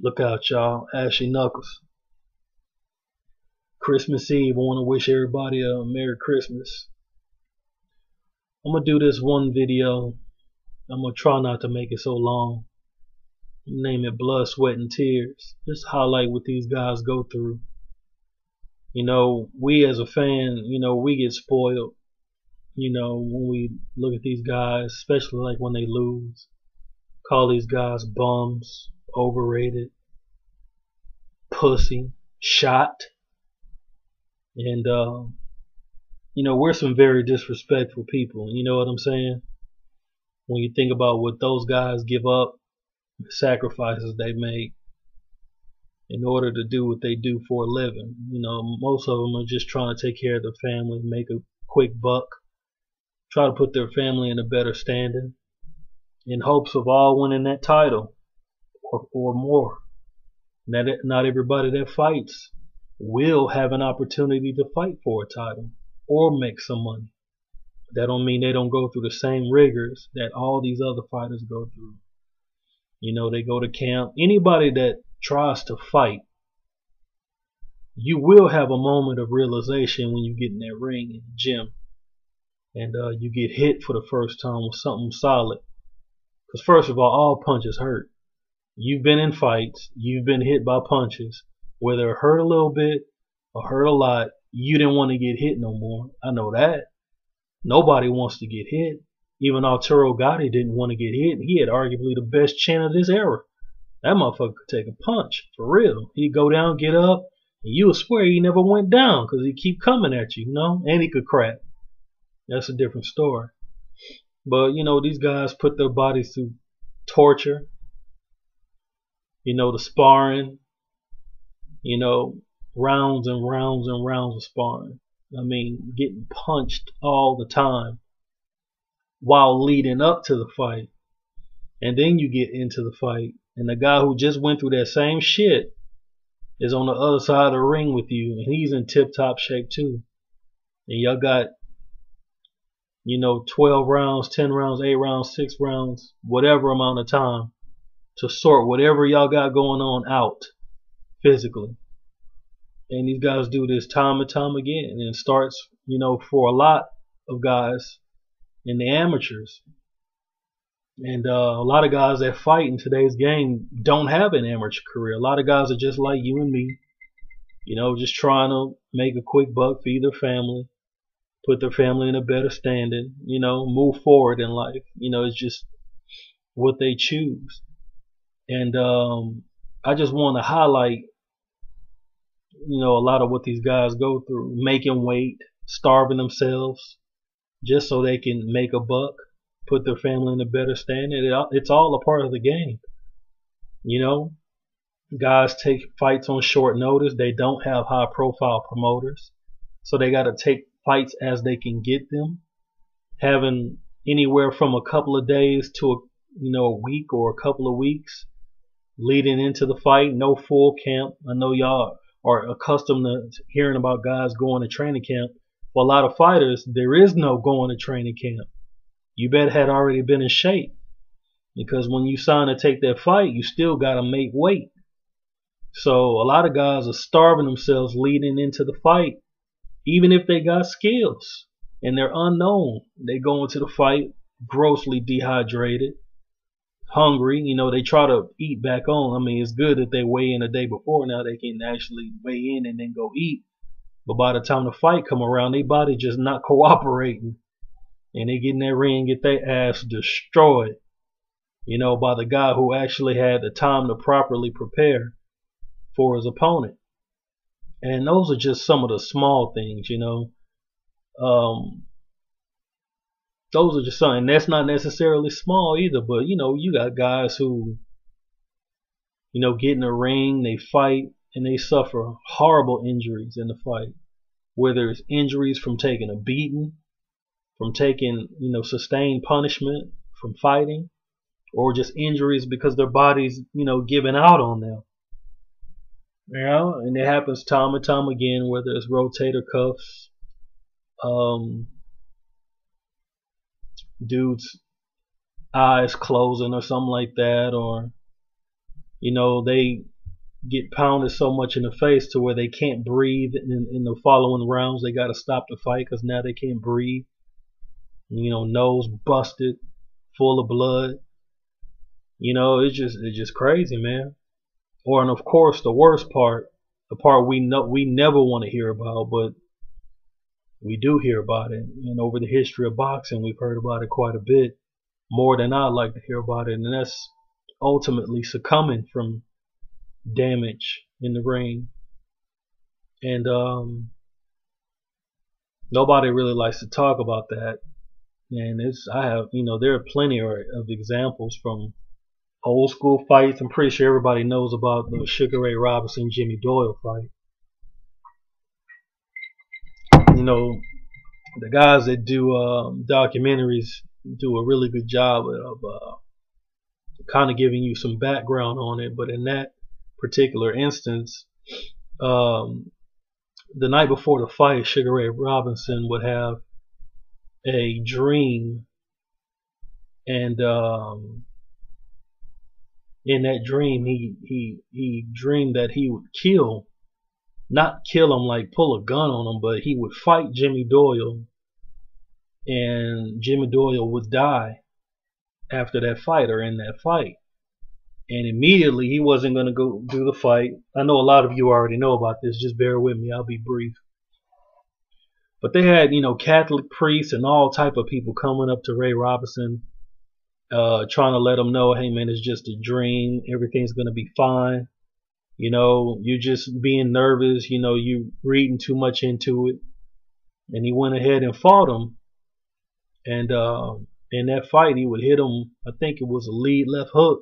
Look out, y'all. Ashley Knuckles. Christmas Eve. I want to wish everybody a Merry Christmas. I'm going to do this one video. I'm going to try not to make it so long. Name it Blood, Sweat, and Tears. Just highlight what these guys go through. You know, we as a fan, we get spoiled. When we look at these guys, especially like when they lose. Call these guys bums, overrated, pussy, shot. And, we're some very disrespectful people. You know what I'm saying? When you think about what those guys give up, the sacrifices they make in order to do what they do for a living. Most of them are just trying to take care of their family, make a quick buck, try to put their family in a better standing in hopes of all winning that title or more. Not everybody that fights will have an opportunity to fight for a title or make some money. That don't mean they don't go through the same rigors that all these other fighters go through. They go to camp. Anybody that tries to fight, you will have a moment of realization when you get in that ring in the gym and you get hit for the first time with something solid. Because first of all punches hurt. You've been in fights, you've been hit by punches, whether it hurt a little bit or hurt a lot. You didn't want to get hit no more. I know that. Nobody wants to get hit. Even Arturo Gatti didn't want to get hit. He had arguably the best chin of this era. That motherfucker could take a punch, for real. He'd go down, get up, and you would swear he never went down because he'd keep coming at you, and he could crack. That's a different story. But, these guys put their bodies through torture, the sparring, rounds and rounds and rounds of sparring. I mean, getting punched all the time while leading up to the fight. And then you get into the fight, and the guy who just went through that same shit is on the other side of the ring with you, and he's in tip-top shape too. And y'all got, 12 rounds, 10 rounds, 8 rounds, 6 rounds, whatever amount of time to sort whatever y'all got going on out physically. And these guys do this time and time again. And it starts, for a lot of guys in the amateurs. And a lot of guys that fight in today's game don't have an amateur career. A lot of guys are just like you and me, just trying to make a quick buck, feed their family, put their family in a better standing, move forward in life. It's just what they choose. And I just want to highlight, a lot of what these guys go through, making weight, starving themselves just so they can make a buck, put their family in a better standing. It's all a part of the game. Guys take fights on short notice. They don't have high profile promoters, so they got to take fights as they can get them, having anywhere from a couple of days to a week or a couple of weeks leading into the fight. No full camp. I know y'all are accustomed to hearing about guys going to training camp. For a lot of fighters, there is no going to training camp. You better had already been in shape, because when you sign to take that fight, you still got to make weight. So a lot of guys are starving themselves leading into the fight, even if they got skills and they're unknown. They go into the fight grossly dehydrated, hungry. They try to eat back on. I mean, it's good that they weigh in a day before. Now they can actually weigh in and then go eat. But by the time the fight come around, their body just not cooperating. And they get in that ring and get their ass destroyed, by the guy who actually had the time to properly prepare for his opponent. And those are just some of the small things, those are just something. And that's not necessarily small either, but you got guys who, get in the ring, they fight, and they suffer horrible injuries in the fight. Whether it's injuries from taking a beating, from taking, sustained punishment from fighting, or just injuries because their body's, giving out on them. And it happens time and time again, whether it's rotator cuffs, dudes' eyes closing or something like that, or they get pounded so much in the face to where they can't breathe in the following rounds. They got to stop the fight because now they can't breathe. Nose busted, full of blood. It's just crazy, man. And of course, the worst part, the part we never want to hear about, but we do hear about it. And over the history of boxing, we've heard about it quite a bit, more than I'd like to hear about it. And that's ultimately succumbing from damage in the ring. And nobody really likes to talk about that. And there are plenty of examples from old school fights. I'm pretty sure everybody knows about the Sugar Ray Robinson Jimmy Doyle fight. The guys that do documentaries do a really good job of kind of giving you some background on it. But in that particular instance, the night before the fight, Sugar Ray Robinson would have a dream, and in that dream he dreamed that he would not kill him like pull a gun on him, but he would fight Jimmy Doyle, and Jimmy Doyle would die after that fight or in that fight. And immediately he wasn't going to go do the fight. I know a lot of you already know about this, just bear with me, I'll be brief. But they had, Catholic priests and all type of people coming up to Ray Robinson, trying to let him know, hey man, it's just a dream, everything's going to be fine. You're just being nervous, you reading too much into it. And he went ahead and fought him. And in that fight, he would hit him, I think it was a lead left hook.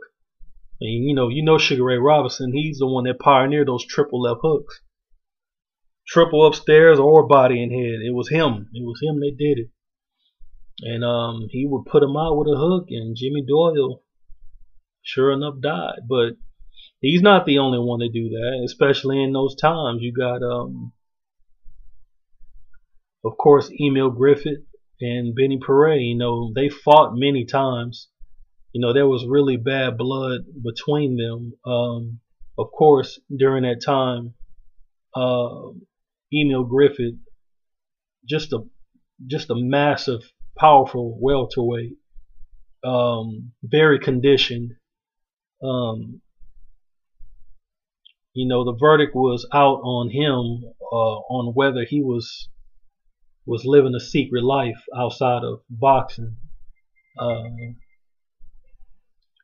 And Sugar Ray Robinson, he's the one that pioneered those triple left hooks. Triple upstairs or body and head. It was him. It was him that did it. And he would put him out with a hook, and Jimmy Doyle, sure enough, died. But he's not the only one to do that, especially in those times. You got, of course, Emil Griffith and Benny Paret. They fought many times. There was really bad blood between them. Of course, during that time, Emil Griffith, just a massive, powerful welterweight, very conditioned. The verdict was out on him on whether he was living a secret life outside of boxing.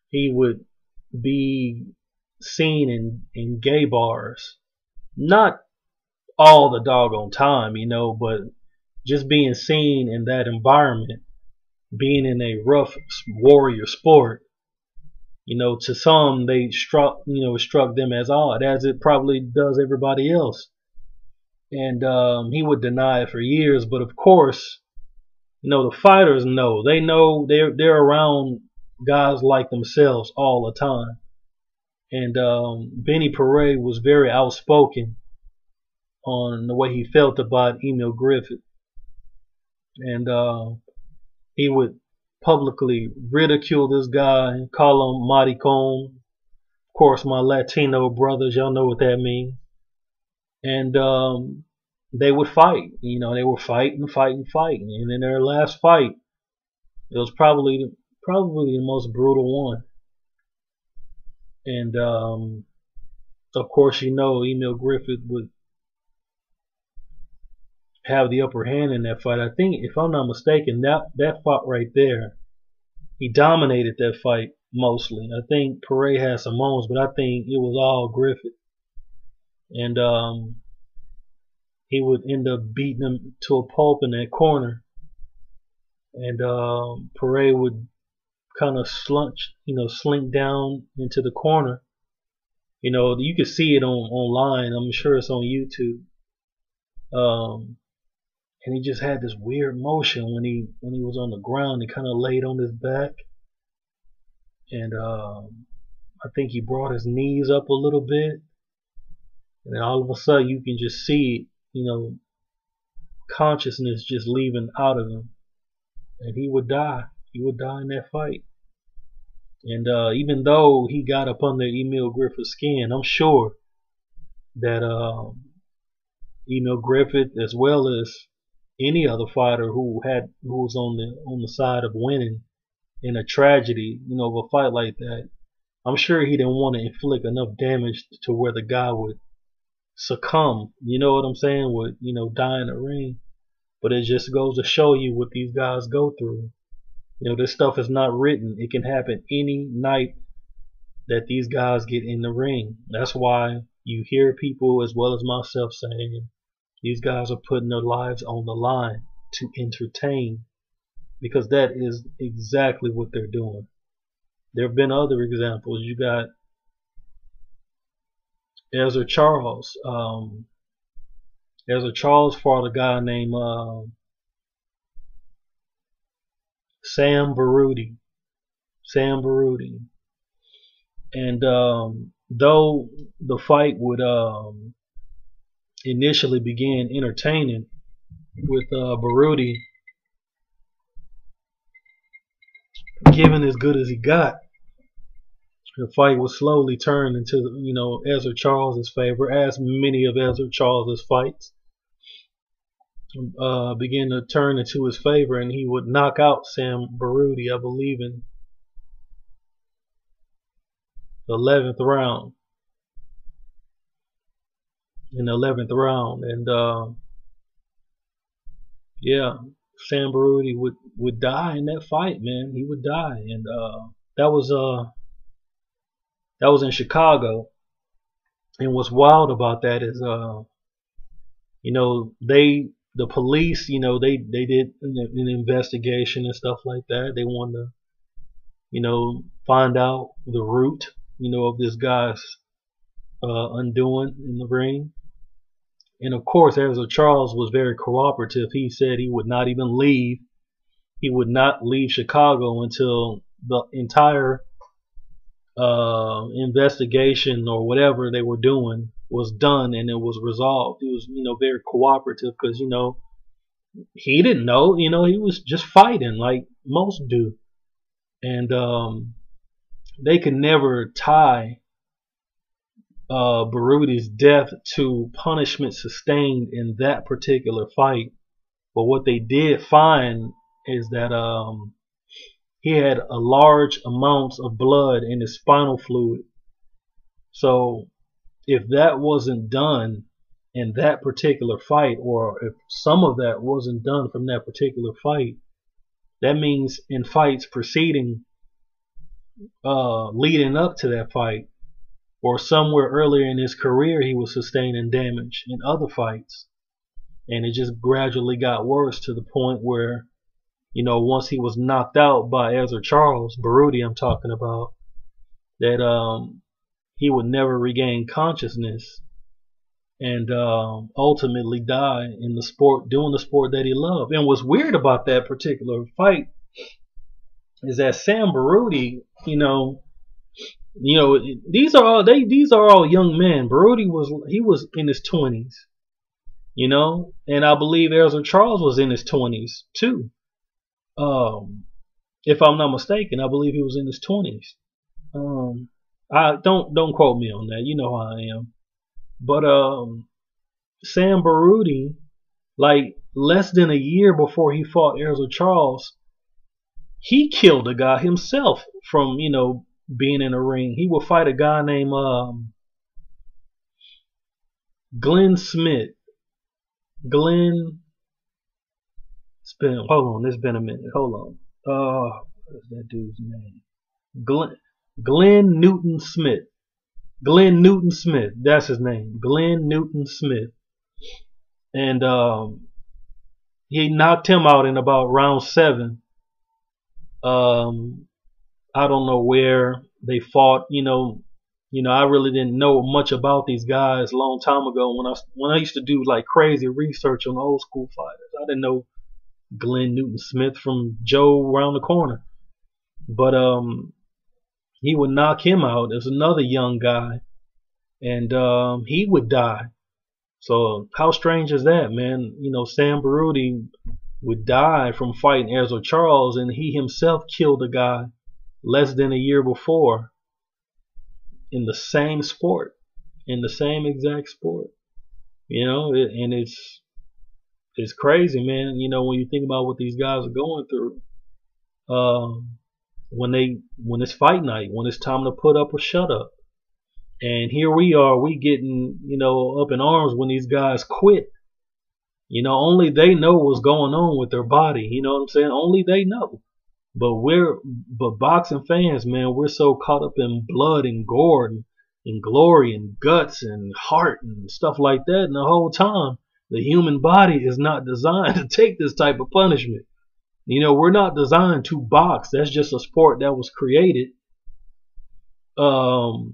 He would be seen in gay bars, not all the doggone time, but just being seen in that environment, being in a rough warrior sport, to some they struck them as odd, as it probably does everybody else. And he would deny it for years, but of course, the fighters know. They know they're around guys like themselves all the time. And Benny Paret was very outspoken on the way he felt about Emil Griffith. And he would publicly ridicule this guy and call him maricon. Of course, my Latino brothers, y'all know what that means. And they would fight. They were fighting. And in their last fight, it was probably the most brutal one. And of course, Emil Griffith would have the upper hand in that fight. I think, if I'm not mistaken, that fight right there, he dominated that fight mostly. I think Paret had some moments, but I think it was all Griffith. And he would end up beating him to a pulp in that corner. And Paret would kind of slink down into the corner. You could see it online. I'm sure it's on YouTube. And he just had this weird motion when he was on the ground. He kind of laid on his back, and I think he brought his knees up a little bit, and then all of a sudden you can just see, consciousness just leaving out of him, and he would die. He would die in that fight. And even though he got up under Emil Griffith's skin, I'm sure that Griffith, as well as any other fighter who was on the side of winning in a tragedy, of a fight like that, I'm sure he didn't want to inflict enough damage to where the guy would succumb. You know what I'm saying? Would die in the ring. But it just goes to show you what these guys go through. This stuff is not written. It can happen any night that these guys get in the ring. That's why you hear people, as well as myself, saying these guys are putting their lives on the line to entertain, because that is exactly what they're doing. There have been other examples. You got Ezra Charles. Ezra Charles fought a guy named Sam Baruti. And though the fight would initially begin entertaining with Baruti giving as good as he got, the fight would slowly turn into Ezra Charles' favor, as many of Ezra Charles' fights began to turn into his favor, and he would knock out Sam Baruti, I believe, in the 11th round. And yeah, Sam Baruti would die in that fight, man. He would die, and that was in Chicago. And what's wild about that is the police, they did an investigation and stuff like that. They wanted to find out the root of this guy's undoing in the ring. And of course, Ezra Charles was very cooperative. He said he would not even leave. He would not leave Chicago until the entire investigation or whatever they were doing was done and it was resolved. He was, very cooperative, because, he didn't know, he was just fighting like most do. And they could never tie Baruti's death to punishment sustained in that particular fight. But what they did find is that he had a large amounts of blood in his spinal fluid. So if that wasn't done in that particular fight, or if some of that wasn't done from that particular fight, that means in fights preceding, leading up to that fight, or somewhere earlier in his career, he was sustaining damage in other fights. And it just gradually got worse to the point where, once he was knocked out by Ezra Charles, Baruti I'm talking about, that he would never regain consciousness, and ultimately die in the sport, doing the sport that he loved. And what's weird about that particular fight is that Sam Baruti, these are all young men. Baruti was in his 20s, and I believe Ezra Charles was in his 20s too. If I'm not mistaken, I believe he was in his 20s. I don't quote me on that. You know how I am. But Sam Baruti, like less than a year before he fought Ezra Charles, he killed a guy himself from being in a ring. He would fight a guy named Glenn Smith. Hold on, it's been a minute. Hold on. What is that dude's name? Glenn Newton Smith. Glenn Newton Smith, that's his name. Glenn Newton Smith. And he knocked him out in about round 7. I don't know where they fought. I really didn't know much about these guys a long time ago when I used to do like crazy research on old school fighters. I didn't know Glenn Newton Smith from Joe around the corner. But he would knock him out. There's another young guy, and he would die. So how strange is that, man? Sam Baruti would die from fighting Ezra Charles, and he himself killed a guy less than a year before in the same sport. in the same exact sport. And it's crazy, man. When you think about what these guys are going through, um, when it's fight night, when it's time to put up or shut up, and here we are, we getting up in arms when these guys quit. Only they know what's going on with their body. You know what I'm saying? Only they know. But boxing fans, man, we're so caught up in blood and gore and glory and guts and heart and stuff like that. And the whole time, the human body is not designed to take this type of punishment. We're not designed to box. That's just a sport that was created, for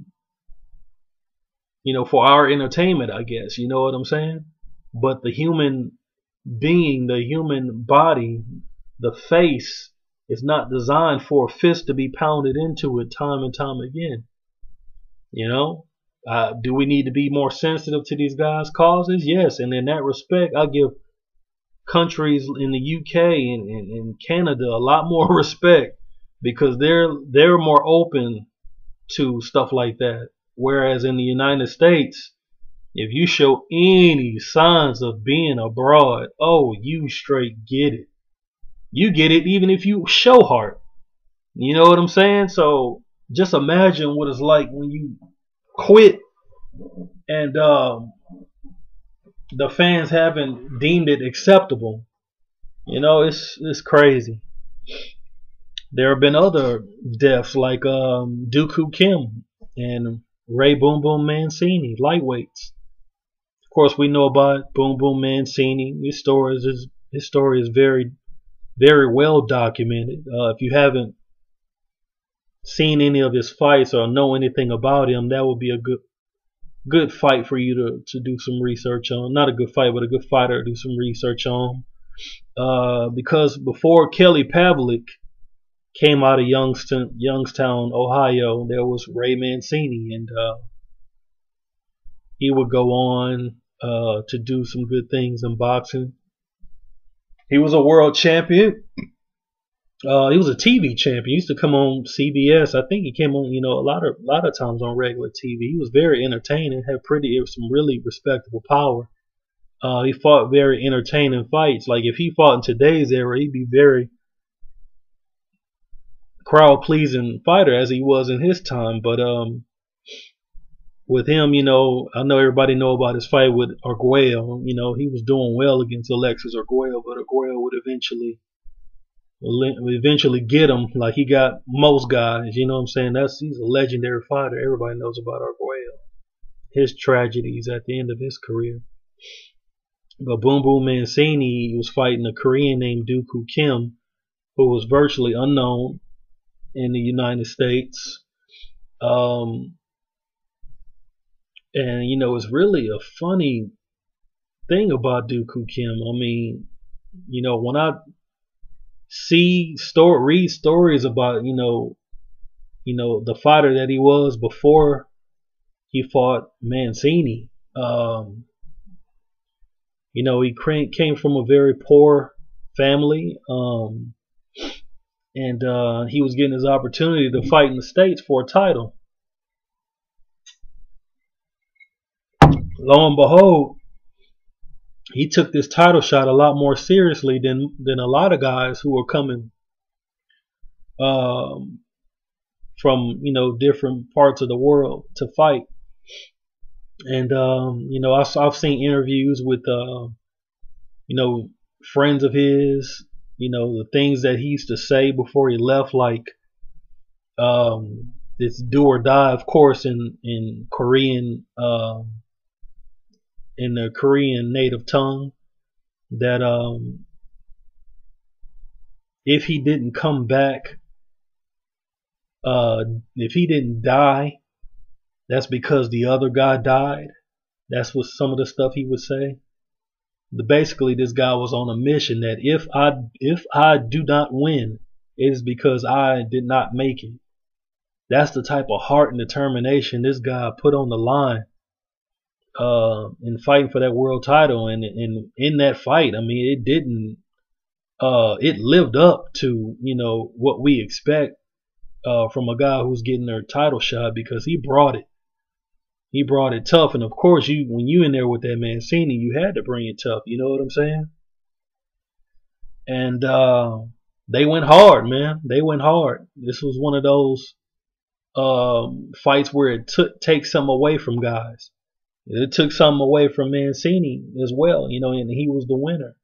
our entertainment, I guess. You know what I'm saying? But the human being, the human body, the face is not designed for a fist to be pounded into it time and time again. Do we need to be more sensitive to these guys' causes? Yes, and in that respect, I give countries in the UK and Canada a lot more respect, because they're more open to stuff like that. Whereas in the United States, if you show any signs of being abroad, oh, you straight get it. You get it even if you show heart. You know what I'm saying? So just imagine what it's like when you quit and the fans haven't deemed it acceptable. It's crazy. There have been other deaths like Dooku Kim and Ray Boom Boom Mancini, lightweights. Of course, we know about Boom Boom Mancini. His story is very, very well documented. If you haven't seen any of his fights or know anything about him, that would be a good fight for you to do some research on. Not a good fight, but a good fighter to do some research on. Because before Kelly Pavlik came out of Youngstown, Ohio, there was Ray Mancini, and he would go on to do some good things in boxing. He was a world champion. He was a TV champion. He used to come on CBS. I think he came on, a lot of times on regular TV. He was very entertaining, had some really respectable power. He fought very entertaining fights. Like if he fought in today's era, he'd be very crowd-pleasing fighter as he was in his time. But with him, I know everybody know about his fight with Arguello. He was doing well against Alexis Arguello, but Arguello would eventually get him like he got most guys. You know what I'm saying? He's a legendary fighter. Everybody knows about Arguello. His tragedies at the end of his career. But Boom Boom Mancini was fighting a Korean named Dooku Kim, who was virtually unknown in the United States. And it's really a funny thing about Dooku Kim. I mean, when I read stories about the fighter that he was before he fought Mancini, he came from a very poor family, and he was getting his opportunity to fight in the States for a title. Lo and behold, he took this title shot a lot more seriously than a lot of guys who were coming from different parts of the world to fight. And I've seen interviews with friends of his, the things that he used to say before he left, like it's do or die, of course, in Korean, in the Korean native tongue, that if he didn't come back, if he didn't die, that's because the other guy died. That's what some of the stuff he would say. Basically, this guy was on a mission that if I do not win, it is because I did not make it. That's the type of heart and determination this guy put on the line in fighting for that world title. And in that fight, I mean, it lived up to what we expect from a guy who's getting their title shot, because he brought it. He brought it tough, and of course, when you in there with that Mancini, you had to bring it tough. You know what I'm saying? And they went hard, man. They went hard. This was one of those fights where it takes something away from guys. It took something away from Mancini as well, you know, and he was the winner.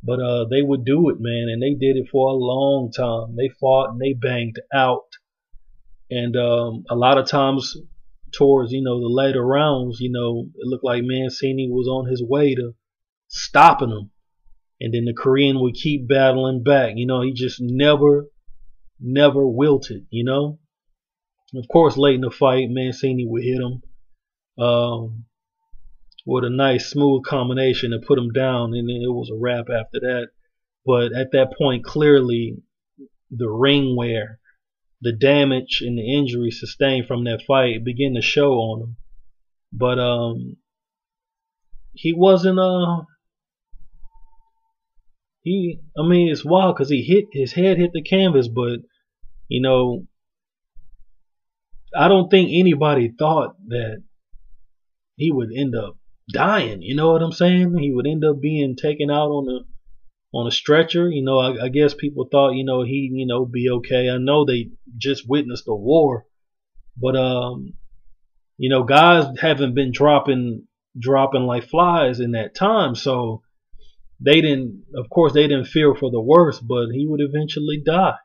But they would do it, man, and they did it for a long time. They fought and they banged out, and a lot of times towards, you know, the later rounds, you know, it looked like Mancini was on his way to stopping him, and then the Korean would keep battling back. You know, he just never wilted, you know. Of course, late in the fight, Mancini would hit him with a nice smooth combination to put him down, and then it was a wrap after that. But at that point, clearly, the ring wear, the damage and the injury sustained from that fight began to show on him. But he wasn't I mean, it's wild because his head hit the canvas, but you know, I don't think anybody thought that he would end up dying. You know what I'm saying? He would end up being taken out on a stretcher. You know, I guess people thought, you know, he, you know, be okay. I know they just witnessed a war, but you know, guys haven't been dropping like flies in that time, so they didn't. Of course, they didn't fear for the worst, but he would eventually die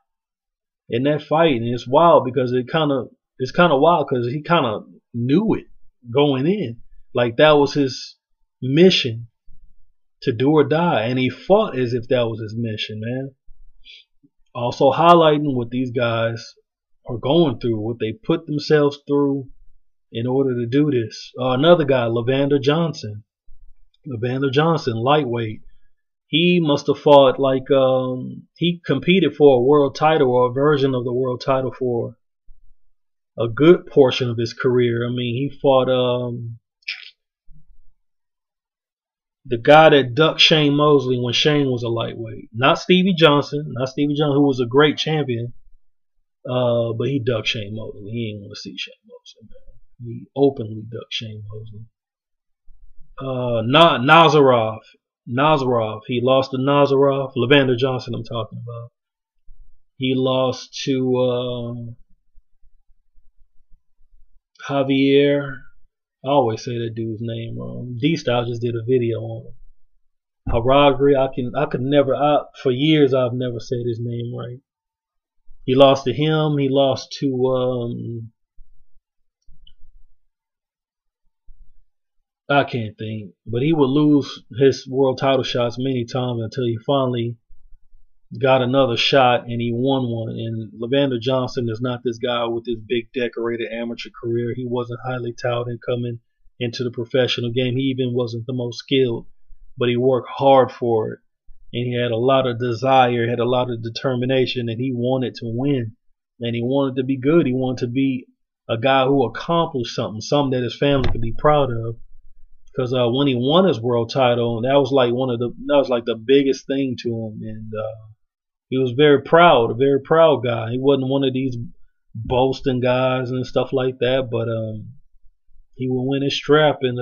in that fight, and it's wild because it's kind of wild because he kind of knew it going in, like that was his mission, to do or die, and he fought as if that was his mission, man. Also highlighting what these guys are going through, what they put themselves through in order to do this. Another guy, Levander Johnson, lightweight. He must have fought like he competed for a world title or a version of the world title for a good portion of his career. I mean, he fought the guy that ducked Shane Mosley when Shane was a lightweight. Not Stevie Johnson, who was a great champion. But he ducked Shane Mosley. He didn't want to see Shane Mosley, man. He openly ducked Shane Mosley. Nazarov. He lost to Nazarov. Levander Johnson, I'm talking about. He lost to Javier. I always say that dude's name wrong. D-Style just did a video on him. Haragri. I could never. For years, I've never said his name right. He lost to him. He lost to I can't think, but he would lose his world title shots many times until he finally got another shot and he won one. And Levander Johnson is not this guy with this big decorated amateur career. He wasn't highly touted coming into the professional game. He even wasn't the most skilled, but he worked hard for it. And he had a lot of desire, had a lot of determination, and he wanted to win. And he wanted to be good. He wanted to be a guy who accomplished something that his family could be proud of. Because when he won his world title, that was like the biggest thing to him, and he was very proud, a very proud guy. He wasn't one of these boasting guys and stuff like that, but he would win his strap, and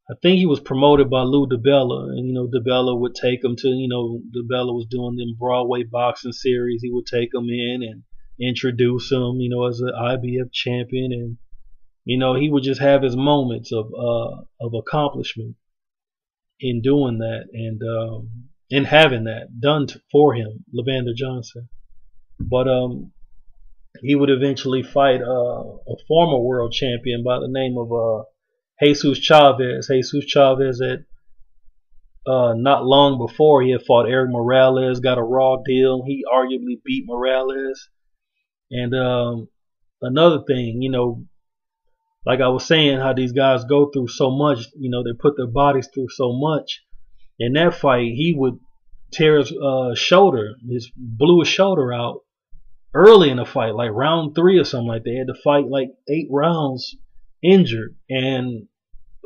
I think he was promoted by Lou DiBella, and you know, DiBella would take him to, you know, DiBella was doing them Broadway boxing series. He would take him in and introduce him, you know, as an IBF champion, and you know, he would just have his moments of accomplishment in doing that, and in having that done for him, Levander Johnson. But he would eventually fight a former world champion by the name of Jesus Chavez. Jesus Chavez at not long before he had fought Eric Morales, got a raw deal. He arguably beat Morales. And another thing, you know, like I was saying, how these guys go through so much, you know, they put their bodies through so much. In that fight, he would tear his shoulder, blew his shoulder out early in the fight, like round 3 or something like that. They had to fight like 8 rounds injured, and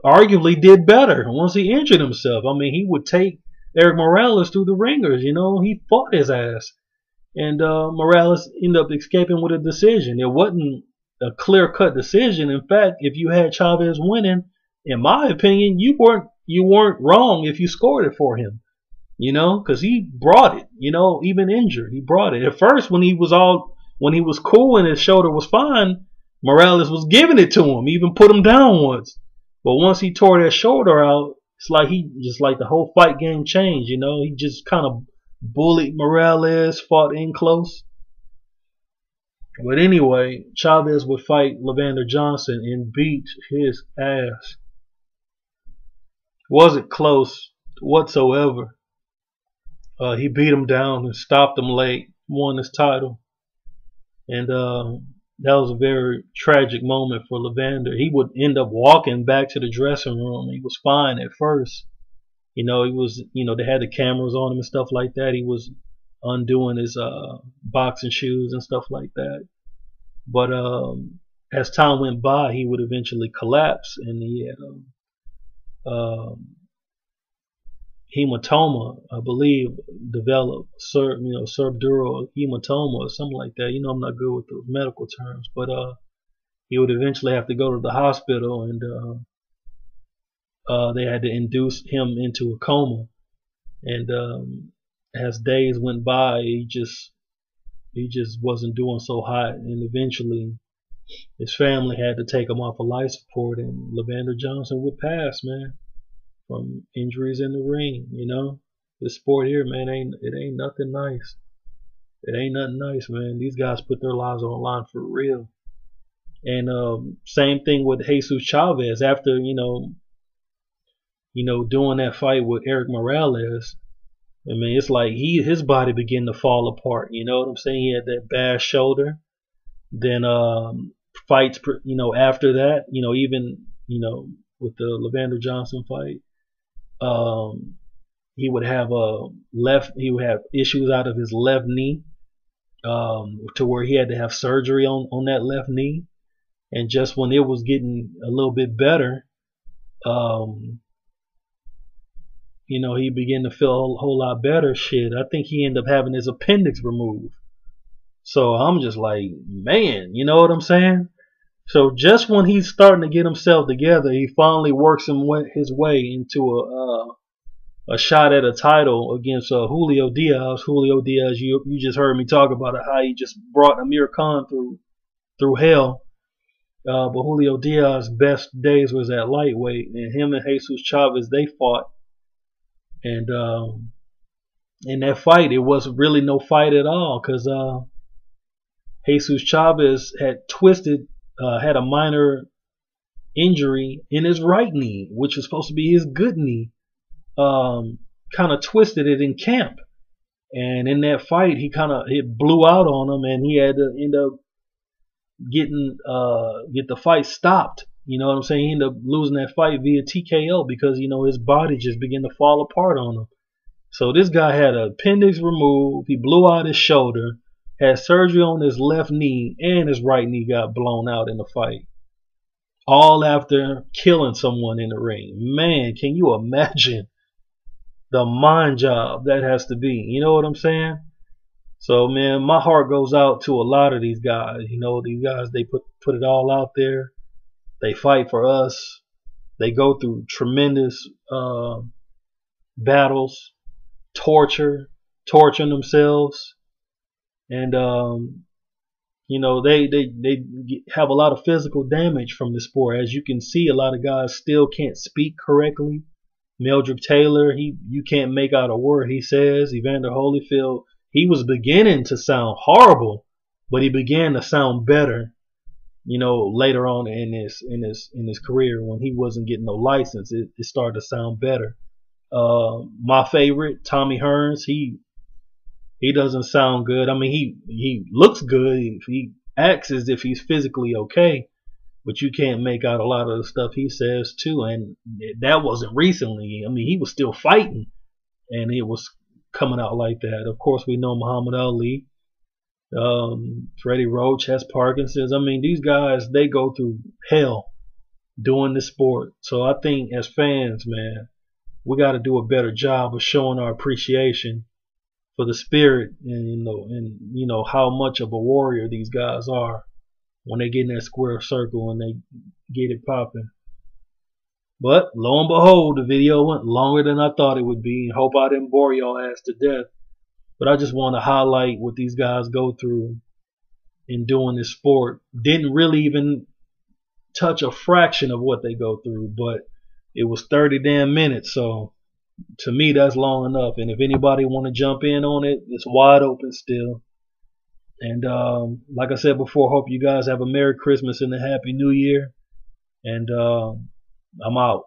arguably did better once he injured himself. I mean, he would take Eric Morales through the ringers, you know, he fought his ass. And Morales ended up escaping with a decision. It wasn't a clear-cut decision. In fact, if you had Chavez winning, in my opinion, you weren't wrong if you scored it for him. You know, because he brought it. You know, even injured, he brought it. At first, when he was cool and his shoulder was fine, Morales was giving it to him, even put him down once. But once he tore that shoulder out, it's like the whole fight game changed. You know, he just kind of bullied Morales, fought in close. But anyway, Chavez would fight Levander Johnson and beat his ass. Wasn't close whatsoever. He beat him down and stopped him late, won his title. And that was a very tragic moment for Levander. He would end up walking back to the dressing room. He was fine at first. You know, they had the cameras on him and stuff like that. He was undoing his boxing shoes and stuff like that. But as time went by, he would eventually collapse, and he had hematoma, I believe, developed, subdural hematoma or something like that. You know, I'm not good with those medical terms, but he would eventually have to go to the hospital, and they had to induce him into a coma. And as days went by, he just wasn't doing so hot, and eventually his family had to take him off of life support, and Levander Johnson would pass, man, from injuries in the ring. You know, this sport here, man, it ain't nothing nice. It ain't nothing nice, man. These guys put their lives on the line for real. And same thing with Jesus Chavez. After doing that fight with Erik Morales, I mean, it's like his body began to fall apart. You know what I'm saying? He had that bad shoulder. Then fights, after that, even with the Levander Johnson fight, he would have issues out of his left knee, to where he had to have surgery on that left knee. And just when it was getting a little bit better, he began to feel a whole lot better. Shit, I think he ended up having his appendix removed. So I'm just like, man, you know what I'm saying? So just when he's starting to get himself together, he finally works his way into a shot at a title against Julio Diaz. Julio Diaz, you just heard me talk about it, how he just brought Amir Khan through hell. But Julio Diaz's best days was at lightweight, and him and Jesus Chavez, they fought. And in that fight, it wasn't really no fight at all, because Jesus Chavez had had a minor injury in his right knee, which was supposed to be his good knee. Kind of twisted it in camp, and in that fight, it blew out on him, and he had to end up get the fight stopped. You know what I'm saying? He ended up losing that fight via TKO because his body just began to fall apart on him. So this guy had an appendix removed. He blew out his shoulder, had surgery on his left knee, and his right knee got blown out in the fight. All after killing someone in the ring. Man, can you imagine the mind job that has to be? You know what I'm saying? So, man, my heart goes out to a lot of these guys. These guys, they put it all out there. They fight for us. They go through tremendous battles, torturing themselves, and they have a lot of physical damage from the sport. As you can see, a lot of guys still can't speak correctly. Meldrick Taylor, you can't make out a word he says. Evander Holyfield, he was beginning to sound horrible, but he began to sound better, later on in his career, when he wasn't getting no license. It started to sound better. My favorite, Tommy Hearns, he doesn't sound good. I mean, he looks good. He acts as if he's physically okay, but you can't make out a lot of the stuff he says too. And that wasn't recently. I mean, he was still fighting, and it was coming out like that. Of course, we know Muhammad Ali. Freddie Roach has Parkinson's. I mean, these guys, they go through hell doing this sport. So I think as fans, man, we got to do a better job of showing our appreciation for the spirit and how much of a warrior these guys are. when they get in that square circle and they get it popping. But lo and behold, the video went longer than I thought it would be. Hope I didn't bore y'all ass to death. But I just want to highlight what these guys go through in doing this sport. Didn't really even touch a fraction of what they go through, but it was 30 damn minutes. So to me, that's long enough. And if anybody want to jump in on it, it's wide open still. And like I said before, hope you guys have a Merry Christmas and a Happy New Year. And I'm out.